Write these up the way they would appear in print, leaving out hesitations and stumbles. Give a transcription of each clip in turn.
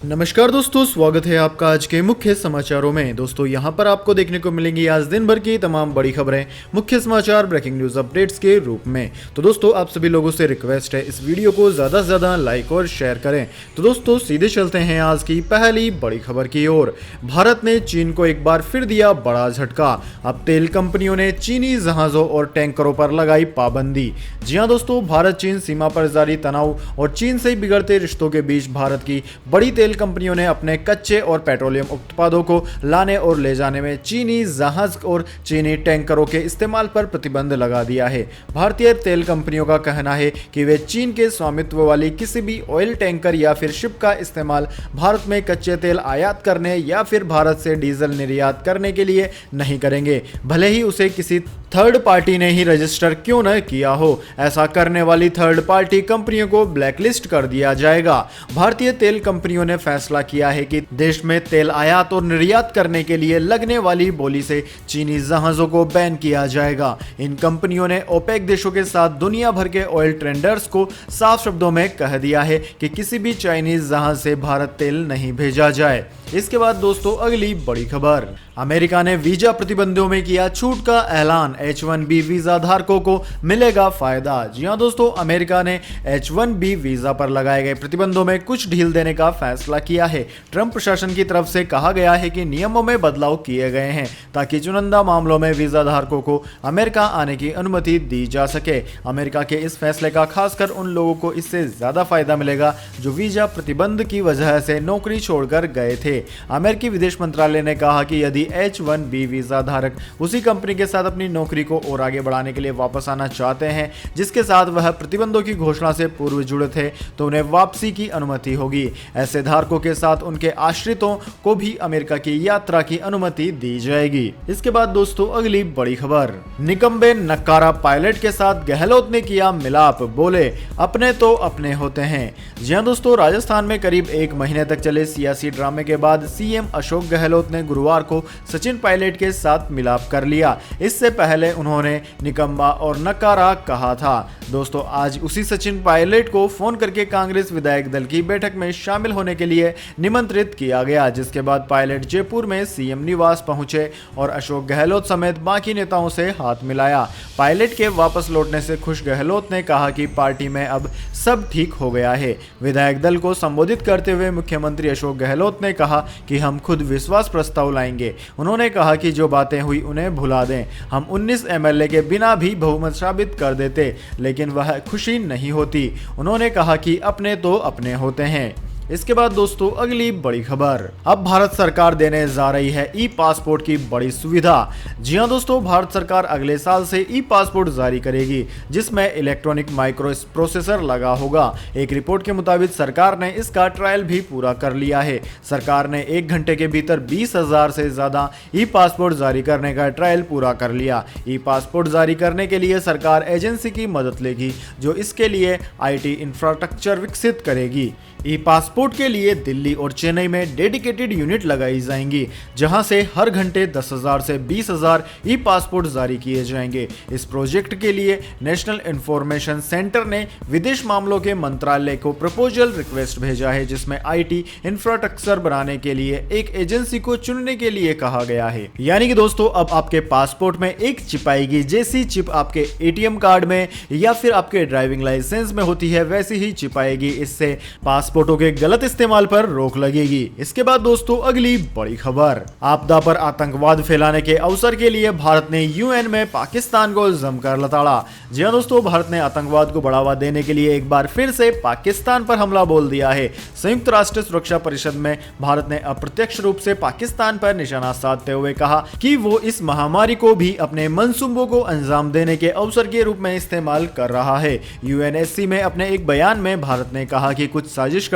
नमस्कार दोस्तों, स्वागत है आपका आज के मुख्य समाचारों में। दोस्तों यहां पर आपको देखने को मिलेंगी आज दिन भर की तमाम बड़ी खबरें, मुख्य समाचार, ब्रेकिंग न्यूज अपडेट्स के रूप में। तो दोस्तों आप सभी लोगों से रिक्वेस्ट है, इस वीडियो को ज़्यादा से ज़्यादा लाइक और शेयर करें। तो दोस्तों सीधे चलते हैं आज की पहली बड़ी खबर की ओर। भारत ने चीन को एक बार फिर दिया बड़ा झटका। अब तेल कंपनियों ने चीनी जहाज़ों और टैंकरों पर लगाई पाबंदी। जी हाँ दोस्तों, भारत चीन सीमा पर जारी तनाव और चीन से बिगड़ते रिश्तों के बीच भारत की बड़ी तेल कंपनियों ने अपने कच्चे और पेट्रोलियम उत्पादों को लाने और ले जाने में चीनी जहाज और चीनी टैंकरों के इस्तेमाल पर प्रतिबंध लगा दिया है। भारतीय तेल कंपनियों का कहना है कि वे चीन के स्वामित्व वाली किसी भी ऑयल टैंकर या फिर शिप का इस्तेमाल भारत में कच्चे तेल आयात करने या फिर भारत से डीजल निर्यात करने के लिए नहीं करेंगे, भले ही उसे किसी थर्ड पार्टी ने ही रजिस्टर क्यों न किया हो। ऐसा करने वाली थर्ड पार्टी कंपनियों को ब्लैकलिस्ट कर दिया जाएगा। भारतीय तेल कंपनियों ने फैसला किया है कि देश में तेल आयात और निर्यात करने के लिए लगने वाली बोली से चीनी जहाजों को बैन किया जाएगा। इन कंपनियों ने ओपेक देशों के साथ दुनिया भर के ऑयल ट्रेडर्स को साफ शब्दों में कह दिया है कि किसी भी चाइनीज जहाज से भारत तेल नहीं भेजा जाए। इसके बाद दोस्तों अगली बड़ी खबर, अमेरिका ने वीजा प्रतिबंधों में किया छूट का ऐलान। H1B वीजा धारकों को मिलेगा फायदा। जी हां दोस्तों, अमेरिका ने H1B वीजा पर लगाए गए प्रतिबंधों में कुछ ढील देने का फैसला किया है। ट्रंप प्रशासन की तरफ से कहा गया है कि नियमों में बदलाव किए गए हैं ताकि चुनिंदा मामलों में वीजा धारकों को अमेरिका आने की अनुमति दी जा सके। अमेरिका के इस फैसले का खासकर उन लोगों को इससे ज्यादा फायदा मिलेगा जो वीजा प्रतिबंध की वजह से नौकरी छोड़कर गए थे। अमेरिकी विदेश मंत्रालय ने कहा कि यदि H1B वीजा धारक उसी कंपनी के साथ अपनी नौकरी को और आगे बढ़ाने के लिए वापस आना चाहते हैं जिसके साथ वह प्रतिबंधों की घोषणा से पूर्व जुड़े थे, तो उन्हें वापसी की अनुमति होगी। ऐसे धारकों के साथ उनके आश्रितों को भी अमेरिका की यात्रा की अनुमति दी जाएगी। इसके बाद दोस्तों अगली बड़ी खबर, निकंबे नक्कारा पायलट के साथ गहलोत ने किया मिलाप, बोले अपने तो अपने होते हैं। जी हां दोस्तों, राजस्थान में करीब एक महीने तक चले सियासी ड्रामे के बाद सीएम अशोक गहलोत ने गुरुवार को सचिन पायलट के साथ मिलाप कर लिया। इससे पहले उन्होंने निकंबा और नकारा कहा था। दोस्तों आज उसी सचिन पायलट को फोन करके कांग्रेस विधायक दल की बैठक में शामिल होने के लिए निमंत्रित किया गया, जिसके बाद पायलट जयपुर में सीएम निवास पहुंचे और अशोक गहलोत समेत बाकी नेताओं से हाथ मिलाया। पायलट के वापस लौटने से खुश गहलोत ने कहा कि पार्टी में अब सब ठीक हो गया है। विधायक दल को संबोधित करते हुए मुख्यमंत्री अशोक गहलोत ने कहा कि हम खुद विश्वास प्रस्ताव लाएंगे। उन्होंने कहा कि जो बातें हुई उन्हें भुला दें। हम 19 एमएलए के बिना भी बहुमत साबित कर देते, लेकिन वह खुशी नहीं होती। उन्होंने कहा कि अपने तो अपने होते हैं। इसके बाद दोस्तों अगली बड़ी खबर, अब भारत सरकार देने जा रही है ई पासपोर्ट की बड़ी सुविधा। जी हां दोस्तों, भारत सरकार अगले साल से ई पासपोर्ट जारी करेगी जिसमें इलेक्ट्रॉनिक माइक्रो प्रोसेसर लगा होगा। एक रिपोर्ट के मुताबिक सरकार ने इसका ट्रायल भी पूरा कर लिया है। सरकार ने 1 घंटे के भीतर 20,000 से ज्यादा ई पासपोर्ट जारी करने का ट्रायल पूरा कर लिया। ई पासपोर्ट जारी करने के लिए सरकार एजेंसी की मदद लेगी जो इसके लिए IT इंफ्रास्ट्रक्चर विकसित करेगी। ई पासपोर्ट के लिए दिल्ली और चेन्नई में डेडिकेटेड यूनिट लगाई जाएंगी जहां से हर घंटे 10,000 से 20,000 ई पासपोर्ट जारी किए जाएंगे। इस प्रोजेक्ट के लिए नेशनल इंफॉर्मेशन सेंटर ने विदेश मामलों के मंत्रालय को प्रपोजल रिक्वेस्ट भेजा है, जिसमें IT इंफ्रास्ट्रक्चर बनाने के लिए एक एजेंसी को चुनने के लिए कहा गया है। यानी कि दोस्तों अब आपके पासपोर्ट में एक चिप आएगी, जैसी चिप आपके ATM कार्ड में या फिर आपके ड्राइविंग लाइसेंस में होती है वैसी ही चिप आएगी। इससे पासपोर्टों के गलत इस्तेमाल पर रोक लगेगी। इसके बाद दोस्तों अगली बड़ी खबर, आपदा पर आतंकवाद फैलाने के अवसर के लिए भारत ने UN में पाकिस्तान को जमकर लताड़ा। जी हां दोस्तों, भारत ने आतंकवाद को बढ़ावा देने के लिए एक बार फिर से पाकिस्तान पर हमला बोल दिया है। संयुक्त राष्ट्र सुरक्षा परिषद में भारत ने अप्रत्यक्ष रूप से पाकिस्तान पर निशाना साधते हुए कहा कि वो इस महामारी को भी अपने मंसूबों को अंजाम देने के अवसर के रूप में इस्तेमाल कर रहा है। UNSC में अपने एक बयान में भारत ने कहा कि कुछ साजिशकर्ता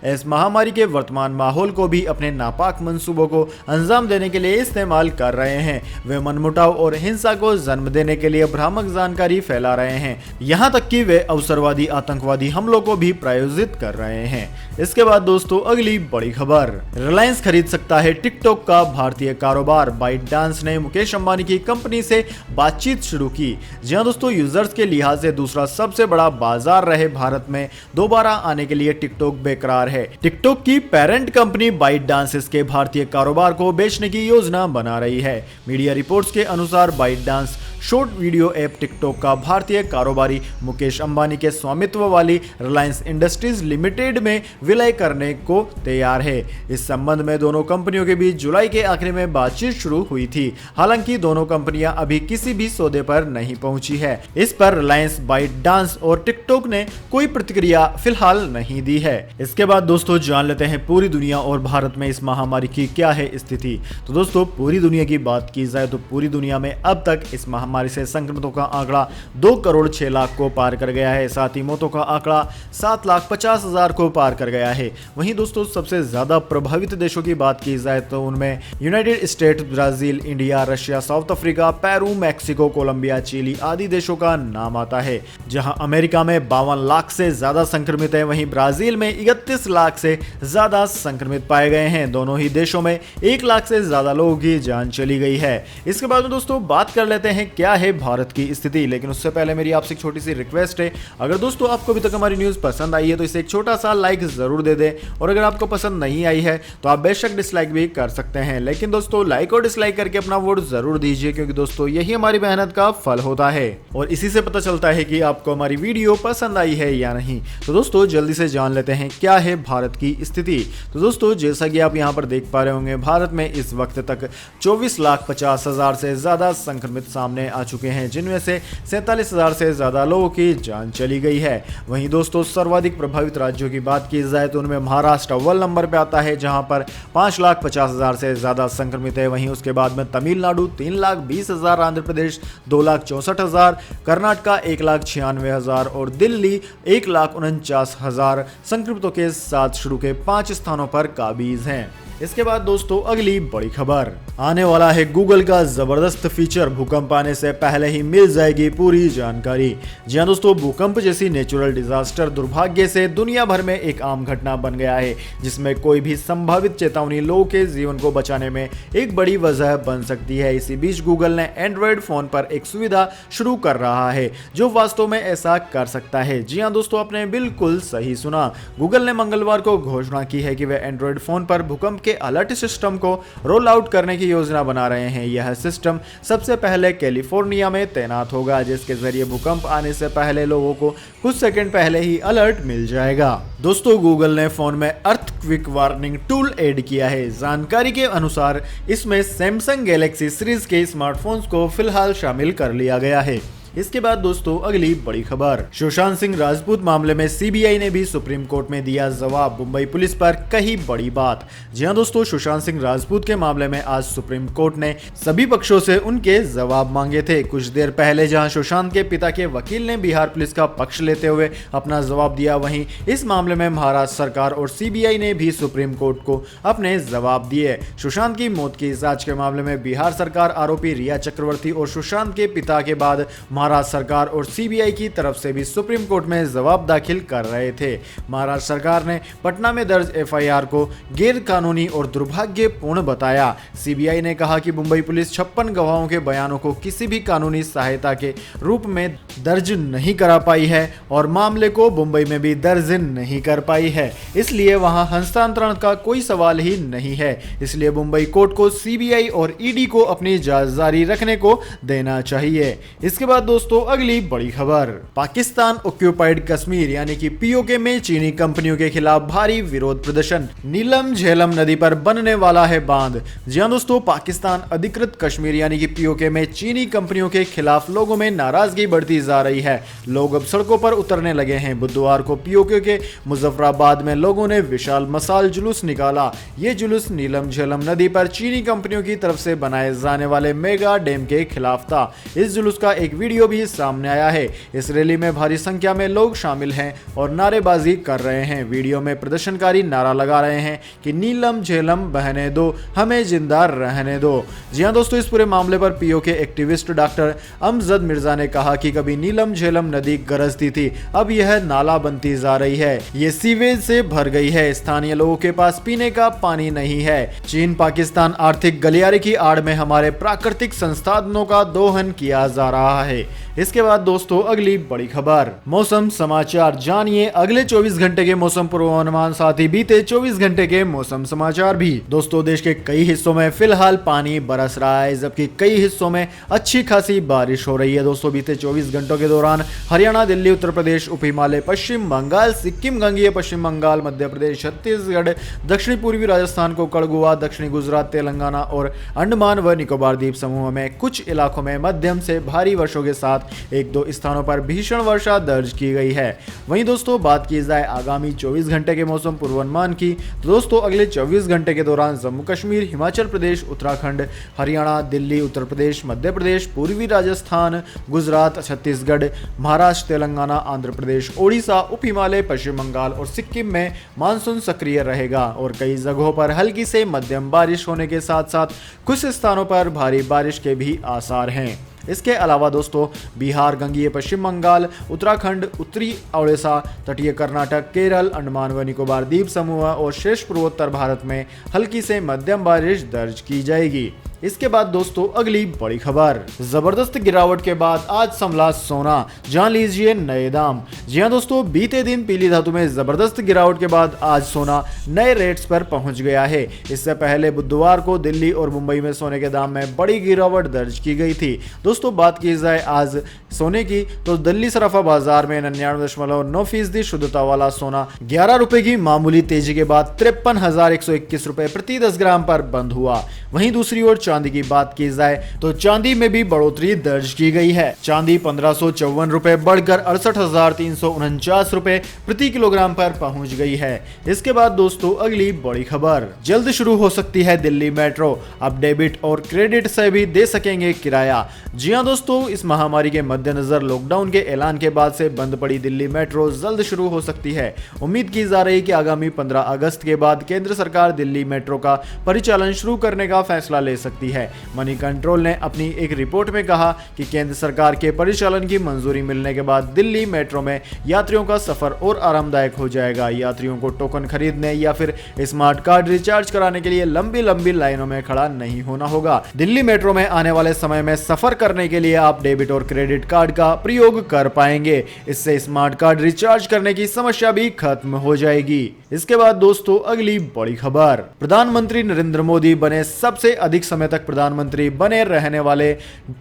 इस महामारी के वर्तमान माहौल को भी अपने नापाक मंसूबों को अंजाम देने के लिए इस्तेमाल कर रहे हैं। वे मनमुटाव और हिंसा को जन्म देने के लिए भ्रामक जानकारी फैला रहे हैं, यहाँ तक कि वे अवसरवादी आतंकवादी हमलों को भी प्रायोजित कर रहे हैं। इसके बाद दोस्तों अगली बड़ी खबर, रिलायंस खरीद सकता है टिकटॉक का भारतीय कारोबार। बाइटडांस ने मुकेश अंबानी की कंपनी से बातचीत शुरू की। जी हां दोस्तों, यूजर्स के लिहाज से दूसरा सबसे बड़ा बाजार रहे भारत में दोबारा आने के लिए टिकटॉक टिकटॉक बेकरार है। टिकटॉक की पेरेंट कंपनी बाइटडांस इसके भारतीय कारोबार को बेचने की योजना बना रही है। मीडिया रिपोर्ट्स के अनुसार ByteDance short video app TikTok का भारतीय कारोबारी मुकेश अंबानी के स्वामित्व वाली रिलायंस इंडस्ट्रीज लिमिटेड में विलय करने को तैयार है। इस संबंध में दोनों कंपनियों के बीच जुलाई के आखिर में बातचीत शुरू हुई थी। हालांकि दोनों कंपनियां अभी किसी भी सौदे पर नहीं पहुंची है। इस पर रिलायंस, बाइटडांस और टिकटॉक ने कोई प्रतिक्रिया फिलहाल नहीं दी है। इसके बाद दोस्तों जान लेते हैं पूरी दुनिया और भारत में इस महामारी की क्या है स्थिति। तो दोस्तों पूरी दुनिया की बात की जाए तो पूरी दुनिया में अब तक इस महामारी से संक्रमितों का आंकड़ा 2 करोड़ 6 लाख को पार कर गया है। साथ ही मौतों का आंकड़ा 7,50,000 को पार कर गया है। वहीं दोस्तों सबसे ज्यादा प्रभावित देशों की बात की जाए तो उनमें United States, Brazil, India, Russia, South Africa, Peru, Mexico, Colombia, Chile आदि देशों का नाम आता है। जहां अमेरिका में 52 लाख से ज्यादा संक्रमित है, वहीं ब्राजील में 31 लाख से ज्यादा संक्रमित पाए गए हैं। दोनों ही देशों में 1 लाख से ज्यादा लोगों की जान चली गई है। इसके बाद में दोस्तों बात कर लेते हैं क्या है भारत की स्थिति, लेकिन उससे पहले मेरी आपसे एक छोटी सी रिक्वेस्ट है। अगर दोस्तों आपको अभी तक हमारी न्यूज पसंद आई है तो इसे एक छोटा सा लाइक जरूर दे दें, और अगर आपको पसंद नहीं आई है तो आप बेशक डिसलाइक भी कर सकते हैं, लेकिन दोस्तों लाइक और डिसलाइक करके अपना वोट जरूर दीजिए, क्योंकि दोस्तों यही हमारी मेहनत का फल होता है और इसी से पता चलता है कि आपको हमारी वीडियो पसंद आई है या नहीं। तो दोस्तों जल्दी से जान लेते हैं क्या है भारत की स्थिति। तो दोस्तों जैसा कि आप यहाँ पर देख पा रहे होंगे, भारत में इस वक्त तक 24,50,000 से ज्यादा संक्रमित सामने आ चुके हैं, जिनमें से 47,000 से ज्यादा लोगों की जान चली गई है। वहीं दोस्तों सर्वाधिक प्रभावित राज्यों की बात की जाए तो उनमें महाराष्ट्र अव्वल नंबर पे आता है, जहां पर 5,50,000 से ज्यादा संक्रमित है। वहीं उसके बाद में तमिलनाडु 3,20,000, आंध्र प्रदेश 2,64,000, कर्नाटका 1,96,000 और दिल्ली 1,49,000 संक्रमितों के साथ शुरू के 5 स्थानों पर काबिज हैं। इसके बाद दोस्तों अगली बड़ी खबर आने वाला है गूगल का जबरदस्त फीचर, भूकंप आने से पहले ही मिल जाएगी पूरी जानकारी। जी हां दोस्तों, भूकंप जैसी नेचुरल डिजास्टर दुर्भाग्य से दुनिया भर में एक आम घटना बन गया है, जिसमें कोई भी संभावित चेतावनी लोगों के जीवन को बचाने में एक बड़ी वजह बन सकती है। इसी बीच गूगल ने एंड्रॉइड फोन पर एक सुविधा शुरू कर रहा है जो वास्तव में ऐसा कर सकता है। जी हां दोस्तों, आपने बिल्कुल सही सुना। गूगल ने मंगलवार को घोषणा की है कि वे एंड्रॉइड फोन पर भूकंप के अलर्ट सिस्टम को रोल आउट करने की योजना बना रहे हैं। यह सिस्टम सबसे पहले कैलिफोर्निया में तैनात होगा, जिसके जरिए भूकंप आने से पहले लोगों को कुछ सेकंड पहले ही अलर्ट मिल जाएगा। दोस्तों गूगल ने फोन में अर्थक्वेक वार्निंग टूल ऐड किया है। जानकारी के अनुसार इसमें सैमसंग गैलेक्सी सीरीज के स्मार्टफोन्स को फिलहाल शामिल कर लिया गया है। इसके बाद दोस्तों अगली बड़ी खबर, सुशांत सिंह राजपूत मामले में सीबीआई ने भी सुप्रीम कोर्ट में दिया जवाब, मुंबई पुलिस पर कही बड़ी बात। जी हां दोस्तों, सुशांत सिंह राजपूत के मामले में आज सुप्रीम कोर्ट ने सभी पक्षों से उनके जवाब मांगे थे। कुछ देर पहले जहां सुशांत के पिता के वकील ने बिहार पुलिस का पक्ष लेते हुए अपना जवाब दिया, वहीं इस मामले में महाराष्ट्र सरकार और सीबीआई ने भी सुप्रीम कोर्ट को अपने जवाब दिए। सुशांत की मौत की जांच के मामले में बिहार सरकार, आरोपी रिया चक्रवर्ती और सुशांत के पिता के बाद महाराष्ट्र सरकार और सीबीआई की तरफ से भी सुप्रीम कोर्ट में जवाब दाखिल कर रहे थे। महाराष्ट्र सरकार ने पटना में दर्ज एफआईआर को गैर कानूनी और दुर्भाग्यपूर्ण बताया। सीबीआई ने कहा कि मुंबई पुलिस 56 गवाहों के बयानों को किसी भी कानूनी सहायता के रूप में दर्ज नहीं करा पाई है और मामले को मुंबई में भी दर्ज नहीं कर पाई है, इसलिए वहां हस्तांतरण का कोई सवाल ही नहीं है। इसलिए मुंबई कोर्ट को सीबीआई और ईडी को अपनी जांच जारी रखने को देना चाहिए। इसके बाद दोस्तों अगली बड़ी खबर, पाकिस्तान ऑक्यूपाइड कश्मीर यानी कि पीओके में चीनी कंपनियों के खिलाफ भारी विरोध प्रदर्शन, नीलम झेलम नदी पर बनने वाला है बांध। जी हां दोस्तों, पाकिस्तान अधिकृत कश्मीर यानी कि पीओके में चीनी कंपनियों के खिलाफ लोगों में नाराजगी बढ़ती जा रही है। लोग अब सड़कों पर उतरने लगे हैं। बुधवार को पीओके के मुजफ्फराबाद में लोगों ने विशाल मसाल जुलूस निकाला। ये जुलूस नीलम झेलम नदी पर चीनी कंपनियों की तरफ से बनाए जाने वाले मेगा डैम के खिलाफ था। इस जुलूस का एक वीडियो भी सामने आया है। इस रैली में भारी संख्या में लोग शामिल हैं और नारेबाजी कर रहे हैं। वीडियो में प्रदर्शनकारी नारा लगा रहे हैं कि नीलम झेलम बहने दो, हमें जिंदा रहने दो। जी हां दोस्तों, इस पूरे मामले पर PoK activist doctor Amjad Mirza ने कहा कि कभी नीलम झेलम नदी गरजती थी, अब यह नाला बनती जा रही है। ये सीवेज से भर गई है। स्थानीय लोगों के पास पीने का पानी नहीं है। चीन पाकिस्तान आर्थिक गलियारे की आड़ में हमारे प्राकृतिक संसाधनों का दोहन किया जा रहा है। इसके बाद दोस्तों अगली बड़ी खबर, मौसम समाचार जानिए अगले 24 घंटे के मौसम पूर्वानुमान, साथ ही बीते 24 घंटे के मौसम समाचार भी। दोस्तों देश के कई हिस्सों में फिलहाल पानी बरस रहा है, जबकि कई हिस्सों में अच्छी खासी बारिश हो रही है। दोस्तों बीते 24 घंटों के दौरान हरियाणा, दिल्ली, उत्तर प्रदेश, उप हिमालय, पश्चिम बंगाल, सिक्किम, गंगेय पश्चिम बंगाल, मध्य प्रदेश, छत्तीसगढ़, दक्षिणी पूर्वी राजस्थान, कोंकण, गोवा, दक्षिणी गुजरात, तेलंगाना और अंडमान व निकोबार द्वीप समूह में कुछ इलाकों में मध्यम से भारी वर्षों के साथ एक दो स्थानों पर भीषण वर्षा दर्ज की गई है। वहीं दोस्तों बात की जाए आगामी 24 घंटे के मौसम पूर्वानुमान की, तो दोस्तों अगले 24 घंटे के दौरान जम्मू कश्मीर, हिमाचल प्रदेश, उत्तराखंड, हरियाणा, दिल्ली, उत्तर प्रदेश, मध्य प्रदेश, पूर्वी राजस्थान, गुजरात, छत्तीसगढ़, महाराष्ट्र, तेलंगाना, आंध्र प्रदेश, ओडिशा, उप हिमालय, पश्चिम बंगाल और सिक्किम में मानसून सक्रिय रहेगा और कई जगहों पर हल्की से मध्यम बारिश होने के साथ साथ कुछ स्थानों पर भारी बारिश के भी आसार हैं। इसके अलावा दोस्तों बिहार, गंगेय पश्चिम बंगाल, उत्तराखंड, उत्तरी ओडिशा, तटीय कर्नाटक, केरल, अंडमान व निकोबार द्वीप समूह और शेष पूर्वोत्तर भारत में हल्की से मध्यम बारिश दर्ज की जाएगी। इसके बाद दोस्तों अगली बड़ी खबर, जबरदस्त गिरावट के बाद आज संभला सोना, जान लीजिए नए दाम। जी हां दोस्तों, बीते दिन पीली धातु में जबरदस्त गिरावट के बाद आज सोना नए रेट्स पर पहुंच गया है। इससे पहले बुधवार को दिल्ली और मुंबई में सोने के दाम में बड़ी गिरावट दर्ज की गई थी। दोस्तों बात की जाए आज सोने की, तो दिल्ली सराफा बाजार में 99.9% शुद्धता वाला सोना 11 रुपए की मामूली तेजी के बाद 53,121 रुपए प्रति 10 ग्राम पर बंद हुआ। वहीं दूसरी ओर चांदी की बात की जाए तो चांदी में भी बढ़ोतरी दर्ज की गई है। चांदी 1554 रुपए बढ़कर 68,349 रुपए प्रति किलोग्राम पर पहुंच गई है। इसके बाद दोस्तों अगली बड़ी खबर, जल्द शुरू हो सकती है दिल्ली मेट्रो, अब डेबिट और क्रेडिट से भी दे सकेंगे किराया। जी हां दोस्तों, इस महामारी के मद्देनजर लॉकडाउन के ऐलान के बाद से बंद पड़ी दिल्ली मेट्रो जल्द शुरू हो सकती है। उम्मीद की जा रही है कि आगामी 15 अगस्त के बाद केंद्र सरकार दिल्ली मेट्रो का परिचालन शुरू करने का फैसला ले सकती है। मनी कंट्रोल ने अपनी एक रिपोर्ट में कहा कि केंद्र सरकार के परिचालन की मंजूरी मिलने के बाद दिल्ली मेट्रो में यात्रियों का सफर और आरामदायक हो जाएगा। यात्रियों को टोकन खरीदने या फिर स्मार्ट कार्ड रिचार्ज कराने के लिए लंबी लंबी लाइनों में खड़ा नहीं होना होगा। दिल्ली मेट्रो में आने वाले समय में सफर करने के लिए आप डेबिट और क्रेडिट कार्ड का प्रयोग कर पाएंगे। इससे स्मार्ट कार्ड रिचार्ज करने की समस्या भी खत्म हो जाएगी। इसके बाद दोस्तों अगली बड़ी खबर, प्रधानमंत्री नरेंद्र मोदी बने सबसे अधिक समय तक प्रधानमंत्री बने रहने वाले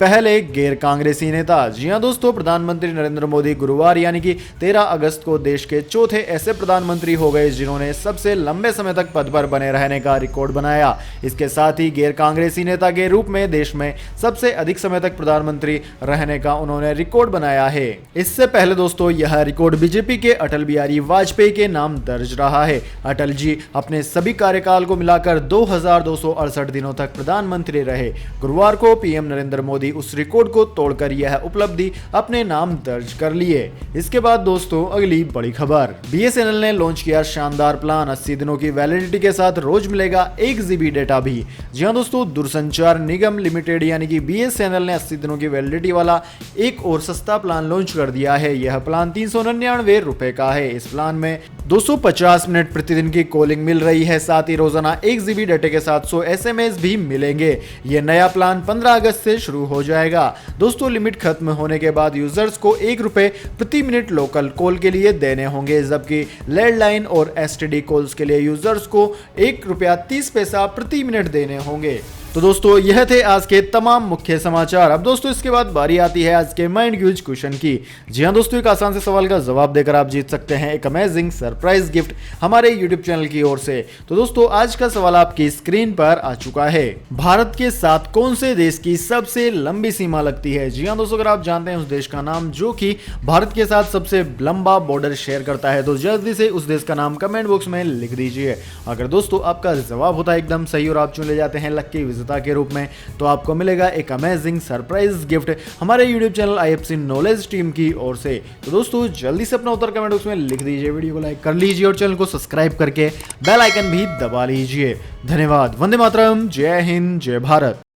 पहले गैर कांग्रेसी नेता। जी हां दोस्तों, प्रधानमंत्री नरेंद्र मोदी गुरुवार यानी कि 13 अगस्त को देश के चौथे ऐसे प्रधानमंत्री हो गए जिन्होंने सबसे लंबे समय तक पद पर बने रहने का रिकॉर्ड बनाया। इसके साथ ही गैर कांग्रेसी नेता के रूप में देश में सबसे अधिक समय तक प्रधानमंत्री रहने का उन्होंने रिकॉर्ड बनाया है। इससे पहले दोस्तों यह रिकॉर्ड बीजेपी के अटल बिहारी वाजपेयी के नाम दर्ज रहा है। अटल जी अपने सभी कार्यकाल को मिलाकर 2268 दिनों तक प्रधानमंत्री रहे। गुरुवार को पीएम नरेंद्र मोदी उस रिकॉर्ड को तोड़कर यह उपलब्धि अपने नाम दर्ज कर लिए। इसके बाद दोस्तों अगली बड़ी खबर, बीएसएनएल ने लॉन्च किया शानदार प्लान, 80 दिनों की वैलिडिटी के साथ रोज मिलेगा 1 GB डेटा भी। जी हां दोस्तों, दूरसंचार निगम लिमिटेड यानी कि बीएसएनएल ने 80 दिनों की वैलिडिटी वाला एक और सस्ता प्लान लॉन्च कर दिया है। यह प्लान 399 रुपए का है। इस प्लान में 250 मिनट प्रतिदिन की कॉलिंग मिल रही है, साथ ही रोजाना 1 GB डेटा के साथ 100 SMS भी मिलेंगे। यह नया प्लान 15 अगस्त से शुरू हो जाएगा। दोस्तों लिमिट खत्म होने के बाद यूजर्स को 1 रुपए प्रति मिनट लोकल कॉल के लिए देने होंगे, जबकि लैंडलाइन और एसटीडी कॉल्स के लिए यूजर्स को 1 रुपया 30 पैसा प्रति मिनट देने होंगे। तो दोस्तों यह थे आज के तमाम मुख्य समाचार। अब दोस्तों इसके बाद बारी आती है आज के माइंड क्यूज क्वेश्चन की। जी हां दोस्तों, एक आसान से सवाल का जवाब देकर आप जीत सकते हैं एक अमेजिंग सरप्राइज गिफ्ट हमारे यूट्यूब चैनल की ओर से। तो दोस्तों आज का सवाल आपकी स्क्रीन पर आ चुका है। भारत के साथ कौन से देश की सबसे लंबी सीमा लगती है? जी हां दोस्तों, अगर आप जानते हैं उस देश का नाम जो कि भारत के साथ सबसे लंबा बॉर्डर शेयर करता है, तो जल्दी से उस देश का नाम कमेंट बॉक्स में लिख दीजिए। अगर दोस्तों आपका जवाब होता है एकदम सही और आप चुने जाते हैं लक्की विजेता के रूप में, तो आपको मिलेगा एक अमेजिंग सरप्राइज गिफ्ट हमारे YouTube channel IFC knowledge team की ओर से। तो दोस्तों जल्दी से अपना उत्तर कमेंट बॉक्स में लिख दीजिए, वीडियो को लाइक कर लीजिए और चैनल को सब्सक्राइब करके बेल आइकन भी दबा लीजिए। धन्यवाद। वंदे मातरम। जय हिंद, जय भारत।